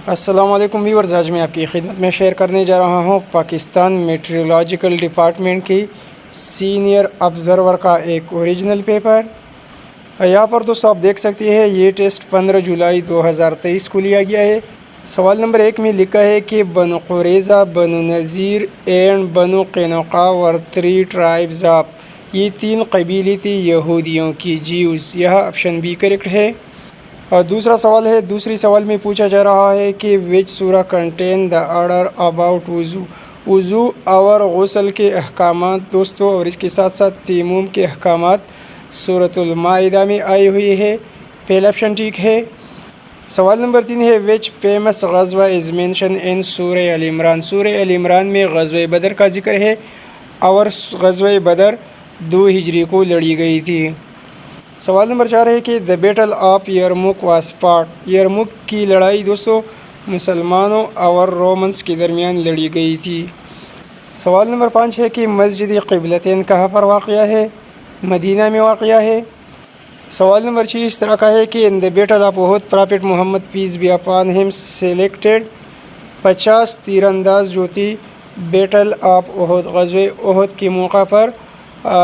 السلام علیکم ویورز، آج میں آپ کی خدمت میں شیئر کرنے جا رہا ہوں پاکستان میٹرولوجیکل ڈپارٹمنٹ کی سینئر آبزرور کا ایک اوریجنل پیپر۔ یہاں پر دوستو آپ دیکھ سکتے ہیں یہ ٹیسٹ 15 جولائی 2023 کو لیا گیا ہے۔ سوال نمبر 1 میں لکھا ہے کہ بنو قریظہ، بنو نذیر اینڈ بنو قینقاع ور 3 ٹرائبز آف، یہ 3 قبیلے تھے یہودیوں کی، جیوز۔ یہاں آپشن بی کریکٹ ہے۔ اور دوسرا سوال ہے، دوسری سوال میں پوچھا جا رہا ہے کہ وچ سورہ کنٹین دا آرڈر اباؤٹ وضو اور غسل کے احکامات دوستو، اور اس کے ساتھ ساتھ تیمم کے احکامات سورۃ المائدہ میں آئی ہوئی ہے۔ پہلا آپشن ٹھیک ہے۔ سوال نمبر 3 ہے، وچ فیمس غزوہ از مینشن ان سورہ ال عمران، سورہ ال عمران میں غزوہ بدر کا ذکر ہے اور غزوہ بدر 2 ہجری کو لڑی گئی تھی۔ سوال نمبر 4 ہے کہ the battle of Yarmouk was fought, Yarmouk کی لڑائی دوستو مسلمانوں اور رومنس کے درمیان لڑی گئی تھی۔ سوال نمبر 5 ہے کہ مسجد قبلتین کہاں پر واقع ہے؟ مدینہ میں واقع ہے۔ سوال نمبر 6 اس طرح کا ہے کہ in the battle of Uhud prophet Muhammad peace be upon him selected 50 تیر انداز جو تھی بیٹل آف احد، غزوہ احد کے موقع پر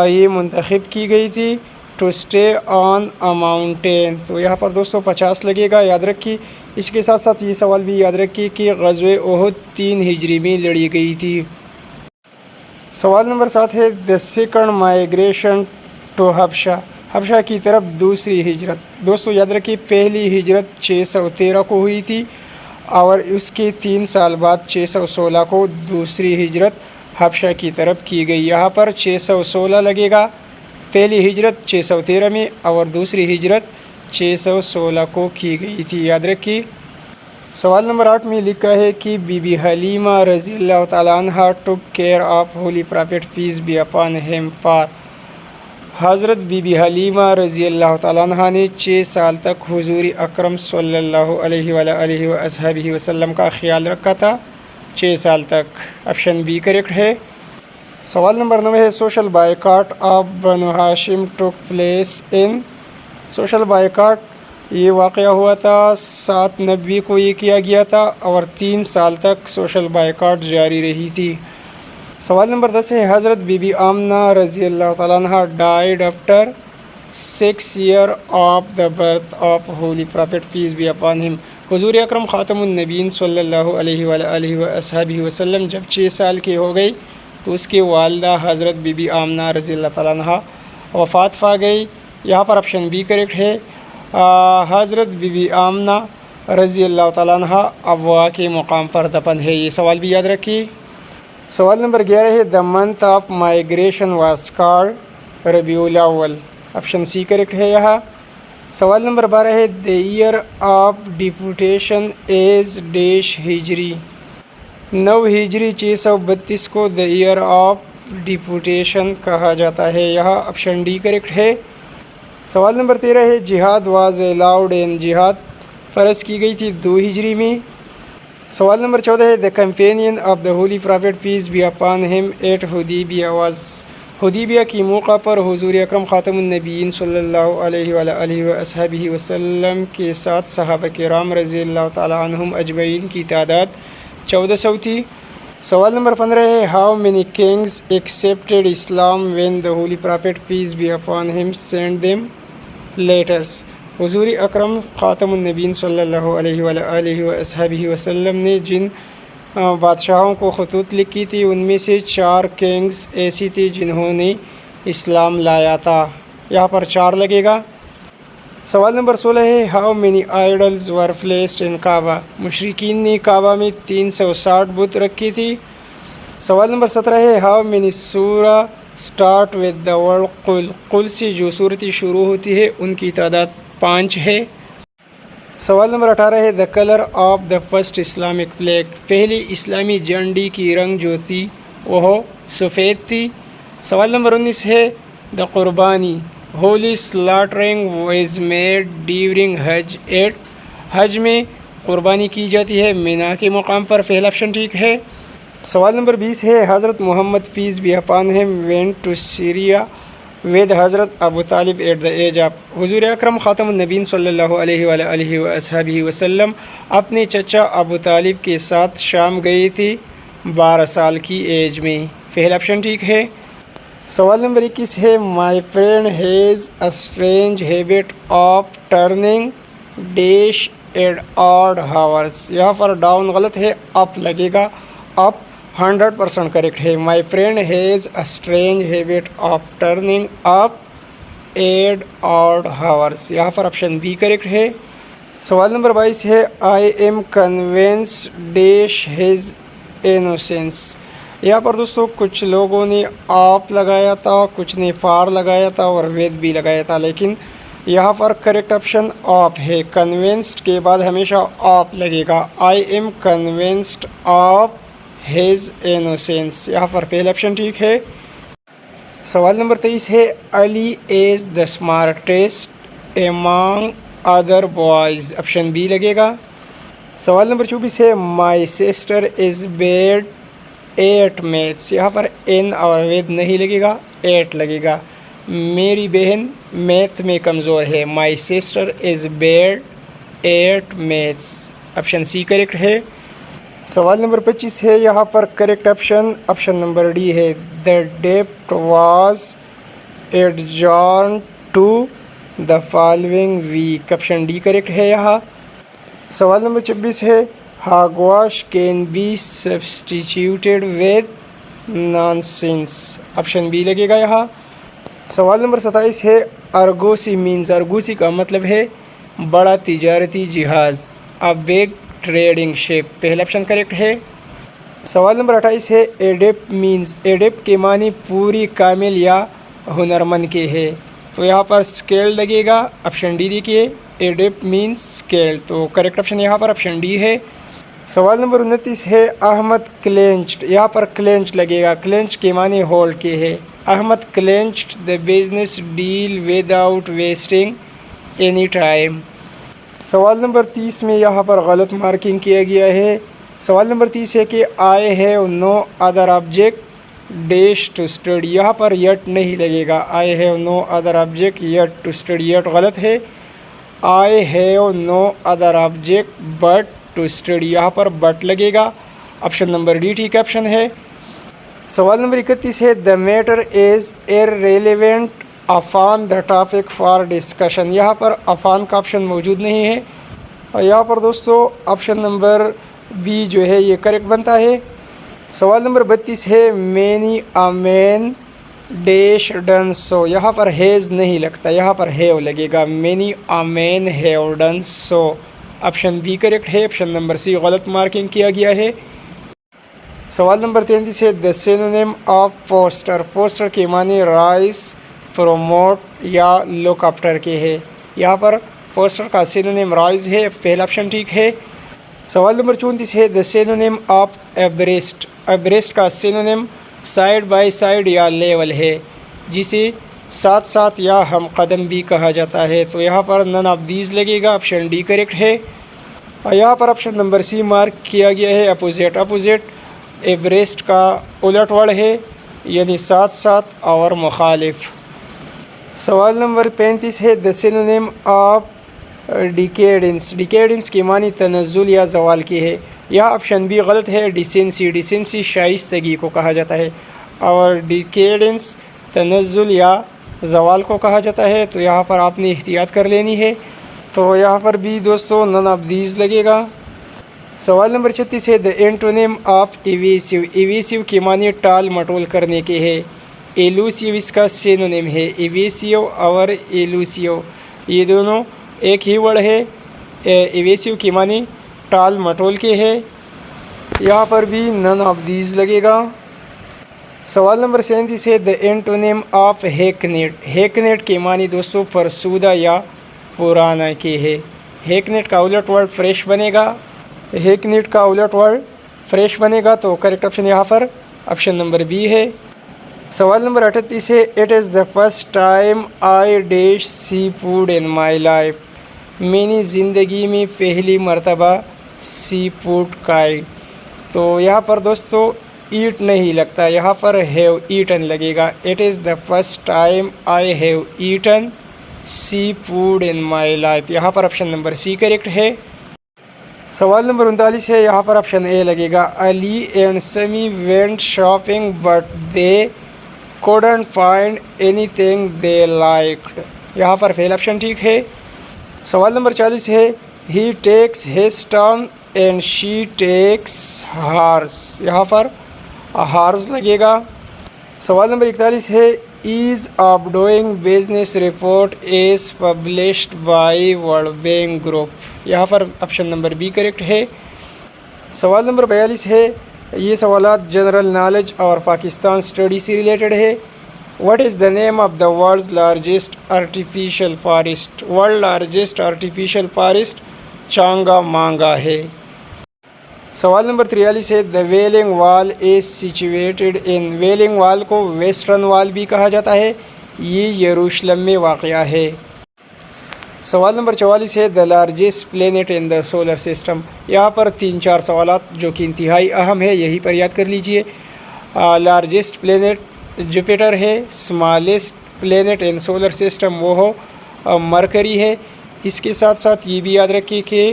یہ منتخب کی گئی تھی to stay on a mountain, تو یہاں پر دوستو 50 لگے گا، یاد رکھیے۔ اس کے ساتھ ساتھ یہ سوال بھی یاد رکھیے کہ غزوہ احد 3 ہجری میں لڑی گئی تھی۔ سوال نمبر 7 ہے، دا سیکنڈ مائیگریشن ٹو حبشہ، حبشہ کی طرف دوسری ہجرت دوستو یاد رکھیے، پہلی ہجرت 613 کو ہوئی تھی اور اس کے 3 سال بعد 616 کو دوسری ہجرت حبشہ کی طرف کی گئی۔ یہاں پر 616 لگے گا، پہلی ہجرت 613 میں اور دوسری ہجرت 616 کو کی گئی تھی، یاد رکھیے۔ سوال نمبر 8 میں لکھا ہے کہ بی بی حلیمہ رضی اللہ تعالیٰ عنہ took care of holy prophet peace be upon him for, حضرت بی بی حلیمہ رضی اللہ تعالیٰ عنہ نے 6 سال تک حضور اکرم صلی اللہ علیہ وآلہ وصحبہ وسلم کا خیال رکھا تھا، 6 سال تک۔ آپشن بی کریکٹ ہے۔ سوال نمبر 9 ہے، سوشل بائیکاٹ آف بنو ہاشم took place in, social boycott یہ واقعہ ہوا تھا 790 کو یہ کیا گیا تھا اور 3 سال تک سوشل بائیکاٹ جاری رہی تھی۔ سوال نمبر 10 ہے، حضرت بی بی آمنہ رضی اللہ تعالیٰ عنہ died after 6 year of the birth of holy prophet peace be upon him, حضور اکرم خاتم النبیین صلی اللہ علیہ وآلہ وصحبہ وسلم جب 6 سال کے ہو گئی تو اس کی والدہ حضرت بی بی آمنہ رضی اللہ تعالیٰ عنہ وفات پا گئی۔ یہاں پر آپشن بی کریکٹ ہے۔ حضرت بی بی آمنہ رضی اللہ تعالیٰ عنہ ابوا کے مقام پر دفن ہے، یہ سوال بھی یاد رکھیے۔ سوال نمبر 11 ہے، the month of migration was called Rabi al Awwal, option C correct ہے یہاں۔ سوال نمبر 12 ہے، the year of deputation as dash Hijri, 9 ہجری 632 کو دا ایئر آف ڈیپوٹیشن کہا جاتا ہے، یہاں آپشن ڈی کریکٹ ہے۔ سوال نمبر 13 ہے، جہاد واز الاؤڈ ان، جہاد فرض کی گئی تھی 2 ہجری میں۔ سوال نمبر 14 ہے، the companion of the holy prophet peace be upon him at Hudaibiya was, حدیبیہ کی موقع پر حضور اکرم خاتم النبیین صلی اللہ علیہ وآلہ وصحبہ وسلم کے ساتھ صحابہ کرام رضی اللہ تعالیٰ عنہم اجمعین کی تعداد 1400 تھی۔ سوال نمبر 15 ہے، how many kings accepted Islam when the holy prophet peace be upon him sent them letters, حضور اکرم خاتم النبیین صلی اللہ علیہ وآلہ وصحبہ وسلم نے جن بادشاہوں کو خطوط لکھی تھی ان میں سے 4 کنگز ایسی تھی جنہوں نے اسلام لایا تھا، یہاں پر 4 لگے گا۔ سوال نمبر 16 ہے، how many idols were placed in Kaaba, مشرکین نے کعبہ میں 360 بت رکھی تھی۔ سوال نمبر 17 ہے، ہاؤ مینی سورہ اسٹارٹ ود دا ورڈ قل، قل سے جو صورتیں شروع ہوتی ہے ان کی تعداد 5 ہے۔ سوال نمبر 18 ہے، the colour of the first Islamic flag, پہلی اسلامی جھنڈی کی رنگ جو تھی وہ سفید تھی۔ سوال نمبر 19 ہے، the qurbani holy slaughtering was made during Hajj at, حج میں قربانی کی جاتی ہے مینا کے مقام پر، پہلا آپشن ٹھیک ہے۔ سوال نمبر 20 ہے، حضرت Muhammad peace be upon him went to Syria with Hazrat Abu Talib at the age of حضور اکرم خاتم النبین صلی اللہ علیہ وآلہ وصحبہ وسلم اپنے چچا ابو طالب کے ساتھ شام گئی تھی 12 سال کی ایج میں. پہلا آپشن ٹھیک ہے. سوال نمبر 21 ہے my friend has a strange habit of turning dash at odd hours. یہاں پر ڈاؤن غلط ہے, اپ لگے گا. اپ 100% کریکٹ ہے. My friend has a strange habit of turning up at odd hours. یہاں پر آپشن بی کریکٹ ہے. سوال نمبر 22 ہے I am conveyance dash has innocence. یہاں پر دوستوں کچھ لوگوں نے آپ لگایا تھا, کچھ نے فار لگایا تھا اور وید بھی لگایا تھا, لیکن یہاں پر کریکٹ آپشن آپ ہے. کنوینسڈ کے بعد ہمیشہ آپ لگے گا. I am convinced of his innocence. یہاں پر پہلا آپشن ٹھیک ہے. سوال نمبر 23 ہے Ali is the smartest among other boys. Option B لگے گا. سوال نمبر 24 ہے my sister is bad at maths. یہاں پر این اور وید نہیں لگے گا, ایٹ لگے گا. میری بہن میتھ میں کمزور ہے. My sister is bad at maths. Option C correct ہے. سوال نمبر 25 ہے یہاں پر کریکٹ آپشن نمبر ڈی ہے. The debate was adjourned to the following week. Option D correct ہے یہاں. سوال نمبر 26 ہے hogwash can be substituted with nonsense. Option B لگے گا یہاں. سوال نمبر 27 ہے ارگوسی مینز. ارگوسی کا مطلب ہے بڑا تجارتی جہاز, ا بگ ٹریڈنگ شپ. پہلا آپشن کریکٹ ہے. سوال نمبر 28 ہے ایڈیپ مینز. ایڈیپ کے معنی پوری, کامل یا ہنرمند کے ہے, تو یہاں پر اسکیل لگے گا. آپشن ڈی دیکھیے, ایڈیپ مینز اسکیل, تو کریکٹ آپشن یہاں پر آپشن ڈی ہے. سوال نمبر 29 ہے احمد کلینچڈ. یہاں پر کلینچ لگے گا. کلینچ کے معنی ہولڈ کے ہے. Ahmed clinched the business deal without wasting any time. سوال نمبر 30 میں یہاں پر غلط مارکنگ کیا گیا ہے. سوال نمبر 30 ہے کہ I have no other object dash to study. یہاں پر یٹ نہیں لگے گا. I have no other object yet to study. Yet غلط ہے. I have no other object but to study. یہاں پر بٹ لگے گا. آپشن نمبر ڈی ٹھیک آپشن ہے. سوال نمبر 31 ہے the matter is irrelevant upon the topic for discussion. یہاں پر upon کا آپشن موجود نہیں ہے, اور یہاں پر دوستوں آپشن نمبر بی جو ہے یہ کریکٹ بنتا ہے. سوال نمبر 32 ہے many a man dash done so. یہاں پر ہیز نہیں لگتا, یہاں پر ہیو لگے گا. Many a man have done so. Option B correct ہے. آپشن نمبر سی غلط مارکنگ کیا گیا ہے. سوال نمبر 33 ہے the synonym of poster. Poster کے معنی رائز, پروموٹ یا لک آفٹر کے ہے. یہاں پر پوسٹر کا سینونیم رائز ہے. پہلا آپشن ٹھیک ہے. سوال نمبر 34 ہے دا سینونیم آف ایبریسٹ. ایبریسٹ کا سینونیم سائڈ بائی سائڈ یا لیول ہے, جسے ساتھ ساتھ یا ہم قدم بھی کہا جاتا ہے, تو یہاں پر نن آف دیز لگے گا. آپشن ڈی کریکٹ ہے. اور یہاں پر آپشن نمبر سی مارک کیا گیا ہے اپوزٹ. اپوزٹ ایبریسٹ کا الٹ ورڈ ہے, یعنی ساتھ ساتھ اور مخالف. سوال نمبر 35 ہے دا سینونیم آف ڈیکیڈنس. ڈیکیڈنس کے معنی تنزل یا زوال کی ہے. یہاں آپشن بھی غلط ہے. ڈیسینسی. ڈیسینسی شائستگی کو کہا جاتا ہے, اور ڈیکیڈنس تنزل یا زوال کو کہا جاتا ہے, تو یہاں پر آپ نے احتیاط کر لینی ہے. تو یہاں پر بھی دوستوں نن آف دیز لگے گا. سوال نمبر 36 ہے دا اینٹونیم آف ایویسیو. ایویسیو کی معنی ٹال مٹول کرنے کے ہے. ایلوسیو اس کا سینونیم ہے. ایویسیو اور ایلوسیو یہ دونوں ایک ہی ورڈ ہے. ایویسیو کی معنی ٹال مٹول کے ہے. یہاں پر بھی نن آف دیز لگے گا. سوال نمبر 37 ہے دا اینٹونیم آف ہیکنیٹ. ہیکنیٹ کے معنی دوستوں فرسودہ یا پرانا کے ہے. ہیکنیٹ کا الٹ ورڈ فریش بنے گا. ہیکنیٹ کا الٹ ورڈ فریش بنے گا, تو کریکٹ آپشن یہاں پر آپشن نمبر بی ہے. سوال نمبر 38 ہے it is the first time I dash see food in my life. میں نے زندگی میں پہلی مرتبہ سی فوڈ کھائی. تو یہاں پر دوستو ایٹ نہیں لگتا, یہاں پر ہیو ایٹن لگے گا. It is the first time I have eaten C food in my life. یہاں پر آپشن نمبر سی کریکٹ ہے. سوال نمبر 39 ہے, یہاں پر آپشن اے لگے گا. Ali and Sami went shopping but they couldn't find anything they liked. یہاں پر فیل آپشن ٹھیک ہے. سوال نمبر 40 ہے, he takes his turn and she takes hers. یہاں پر hers لگے گا. سوال نمبر 41 ہے, ease of doing business report is published by World Bank Group. یہاں پر آپشن نمبر بی کریکٹ ہے. سوال نمبر 42 ہے, یہ سوالات جنرل نالج اور پاکستان اسٹڈی سے ریلیٹڈ ہے. What is the name of the world's largest artificial forest. World largest artificial forest Changa Manga ہے. سوال نمبر 43 ہے, دا ویلنگ وال از سچویٹڈ ان. ویلنگ وال کو ویسٹرن وال بھی کہا جاتا ہے, یہ یروشلم میں واقع ہے. سوال نمبر 44 ہے, the largest planet in the solar system. یہاں پر 3-4 سوالات جو کہ انتہائی اہم ہے, یہی پر یاد کر لیجئے. لارجسٹ پلینٹ جوپیٹر ہے. اسمالسٹ پلینٹ ان سولر سسٹم وہ ہو مرکری ہے. اس کے ساتھ ساتھ یہ بھی یاد رکھیے کہ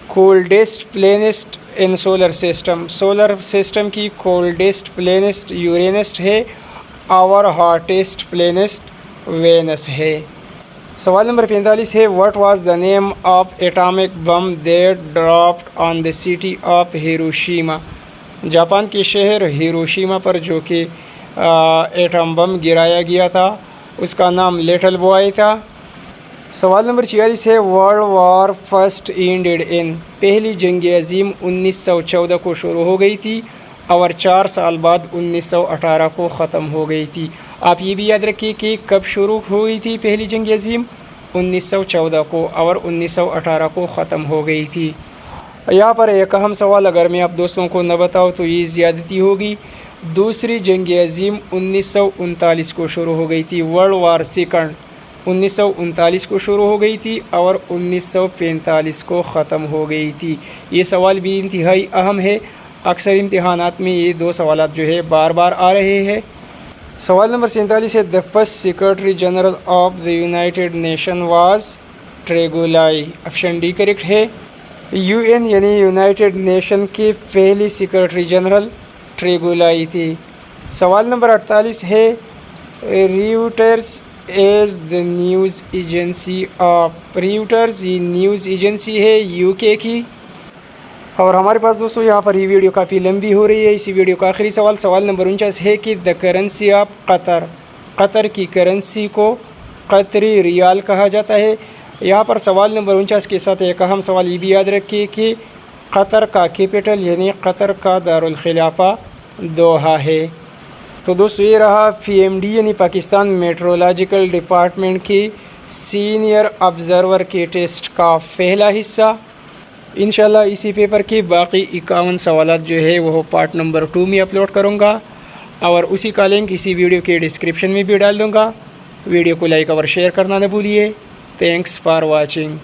کولڈسٹ پلینسٹ ان سولر سسٹم کی کولڈسٹ پلینسٹ یورینس ہے اور ہاٹسٹ پلینسٹ وینس ہے. سوال نمبر 45 ہے, what was the name of atomic bomb that dropped on the city of Hiroshima. Japan کے شہر ہیروشیما پر جو کہ ایٹم بم گرایا گیا تھا اس کا نام لٹل بوائے تھا. سوال نمبر 46 ہے, ورلڈ وار فرسٹ اینڈڈ ان. پہلی جنگ عظیم 1914 کو شروع ہو گئی تھی اور 4 سال بعد 1918 کو ختم ہو گئی تھی. آپ یہ بھی یاد رکھیے کہ کب شروع ہوئی تھی پہلی جنگ عظیم, 1914 کو, اور 1918 کو ختم ہو گئی تھی. یہاں پر ایک اہم سوال اگر میں آپ دوستوں کو نہ بتاؤں تو یہ زیادتی ہوگی. دوسری جنگ عظیم 1939 کو شروع ہو گئی تھی. ورلڈ وار سیکنڈ 1939 کو شروع ہو گئی تھی اور 1945 کو ختم ہو گئی تھی. یہ سوال بھی انتہائی اہم ہے, اکثر امتحانات میں یہ 2 سوالات جو ہے بار بار آ رہے ہیں. سوال نمبر 47 ہے, the first secretary general of the United Nation was Trygve Lie. Option D correct ہے. یو این یعنی یونائٹڈ نیشن کی پہلی سیکرٹری جنرل ٹریگولائی تھی. سوال نمبر 48 ہے, Reuters is the news agency of. Reuters یہ نیوز ایجنسی ہے یو کے کی. اور ہمارے پاس دوستوں یہاں پر یہ ویڈیو کافی لمبی ہو رہی ہے. اسی ویڈیو کا آخری سوال نمبر 49 ہے کہ دا کرنسی آف قطر. قطر کی کرنسی کو قطری ریال کہا جاتا ہے. یہاں پر سوال نمبر 49 کے ساتھ ایک اہم سوال یہ بھی یاد رکھیے کہ قطر کا کیپٹل یعنی قطر کا دارالخلافہ دوحہ ہے. تو دوستو یہ رہا PMD یعنی پاکستان میٹرولوجیکل ڈپارٹمنٹ کی سینئر آبزرور کے ٹیسٹ کا پہلا حصہ. انشاءاللہ اسی پیپر کے باقی 51 سوالات جو ہے وہ پارٹ نمبر 2 میں اپلوڈ کروں گا اور اسی کا لنک اسی ویڈیو کے ڈسکرپشن میں بھی ڈال دوں گا. ویڈیو کو لائک اور شیئر کرنا نہ بھولیے. Thanks for watching.